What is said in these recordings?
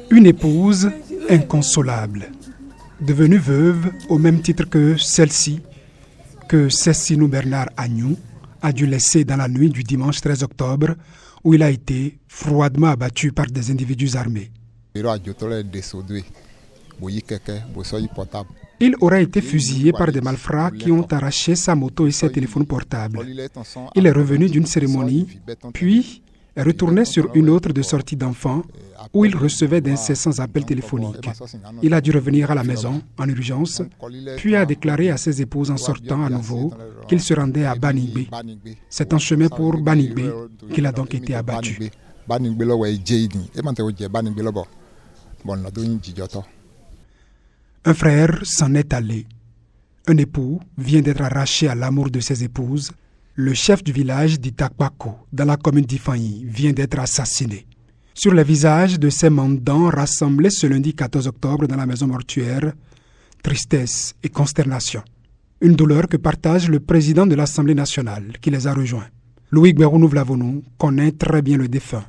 Une épouse inconsolable, devenue veuve au même titre que celle-ci, que Cessinou Bernard Agnou a dû laisser dans la nuit du dimanche 13 octobre, où il a été froidement abattu par des individus armés. Il aurait été fusillé par des malfrats qui ont arraché sa moto et ses téléphones portables. Il est revenu d'une cérémonie, puis est retourné sur une autre de sortie d'enfants où il recevait d'incessants appels téléphoniques. Il a dû revenir à la maison en urgence, puis a déclaré à ses épouses en sortant à nouveau qu'il se rendait à Banigbe. C'est en chemin pour Banigbe qu'il a donc été abattu. Un frère s'en est allé. Un époux vient d'être arraché à l'amour de ses épouses. Le chef du village d'Itakpako, dans la commune d'Ifanyi, vient d'être assassiné. Sur les visages de ces mandants rassemblés ce lundi 14 octobre dans la maison mortuaire, tristesse et consternation. Une douleur que partage le président de l'Assemblée nationale qui les a rejoints. Louis Gbérounou Vlavonou connaît très bien le défunt.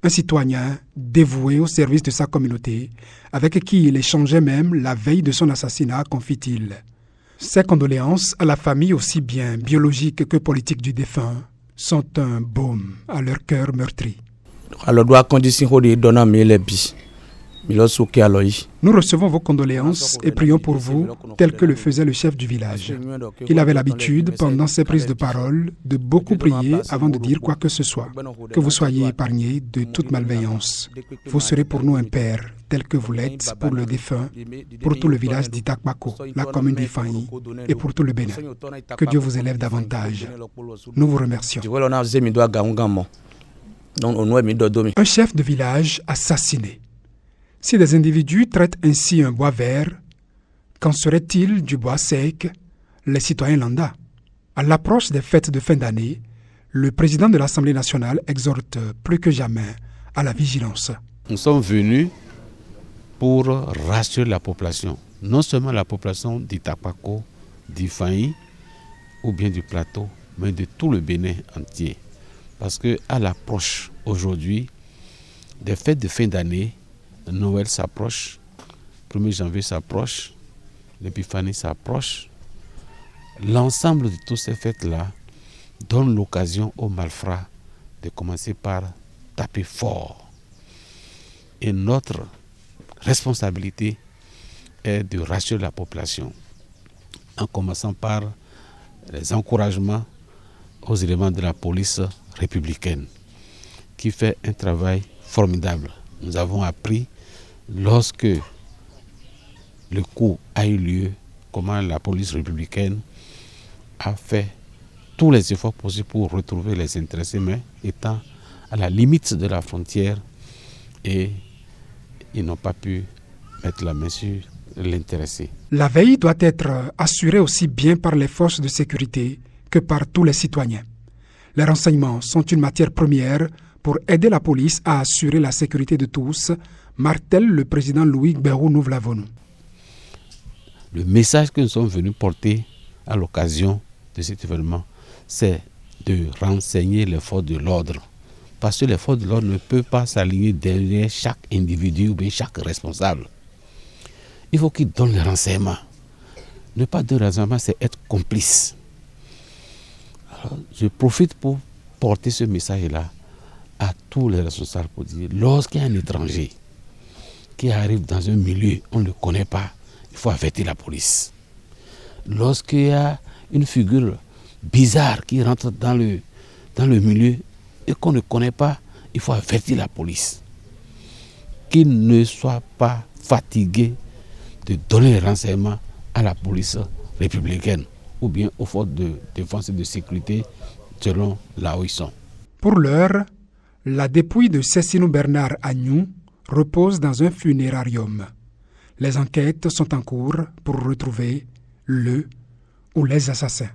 Un citoyen dévoué au service de sa communauté, avec qui il échangeait même la veille de son assassinat, confie-t-il. Ses condoléances à la famille aussi bien biologique que politique du défunt sont un baume à leur cœur meurtri. Nous recevons vos condoléances et prions pour vous, tel que le faisait le chef du village. Il avait l'habitude, pendant ses prises de parole, de beaucoup prier avant de dire quoi que ce soit. Que vous soyez épargnés de toute malveillance. Vous serez pour nous un père, tel que vous l'êtes pour le défunt, pour tout le village d'Itakpako, la commune d'Ifanyi, et pour tout le Bénin. Que Dieu vous élève davantage. Nous vous remercions. Un chef de village assassiné. Si des individus traitent ainsi un bois vert, qu'en serait-il du bois sec, les citoyens lambda? À l'approche des fêtes de fin d'année, le président de l'Assemblée nationale exhorte plus que jamais à la vigilance. Nous sommes venus pour rassurer la population, non seulement la population d'Itakpako, d'Ifanyi ou bien du plateau, mais de tout le Bénin entier. Parce qu'à l'approche aujourd'hui des fêtes de fin d'année, Noël s'approche, 1er janvier s'approche, l'Épiphanie s'approche. L'ensemble de toutes ces fêtes-là donne l'occasion aux malfrats de commencer par taper fort. Et notre responsabilité est de rassurer la population, en commençant par les encouragements aux éléments de la police républicaine, qui fait un travail formidable. Nous avons appris, lorsque le coup a eu lieu, comment la police républicaine a fait tous les efforts possibles pour retrouver les intéressés, mais étant à la limite de la frontière, et ils n'ont pas pu mettre la main sur l'intéressé. La veille doit être assurée aussi bien par les forces de sécurité que par tous les citoyens. Les renseignements sont une matière première pour aider la police à assurer la sécurité de tous, martèle le président Louis Gbérounou Vlavonou. Le message que nous sommes venus porter à l'occasion de cet événement, c'est de renseigner les forces de l'ordre. Parce que les forces de l'ordre ne peuvent pas s'aligner derrière chaque individu ou bien chaque responsable. Il faut qu'ils donnent les renseignements. Ne pas donner les renseignements, c'est être complice. Alors, je profite pour porter ce message-là à tous les responsables pour dire, lorsqu'il y a un étranger qui arrive dans un milieu, on ne le connaît pas, il faut avertir la police. Lorsqu'il y a une figure bizarre qui rentre dans le milieu et qu'on ne connaît pas, il faut avertir la police. Qu'il ne soit pas fatigué de donner les renseignements à la police républicaine ou bien aux forces de défense et de sécurité selon là où ils sont. Pour l'heure, la dépouille de Cessinou Bernard Agnou repose dans un funérarium. Les enquêtes sont en cours pour retrouver le ou les assassins.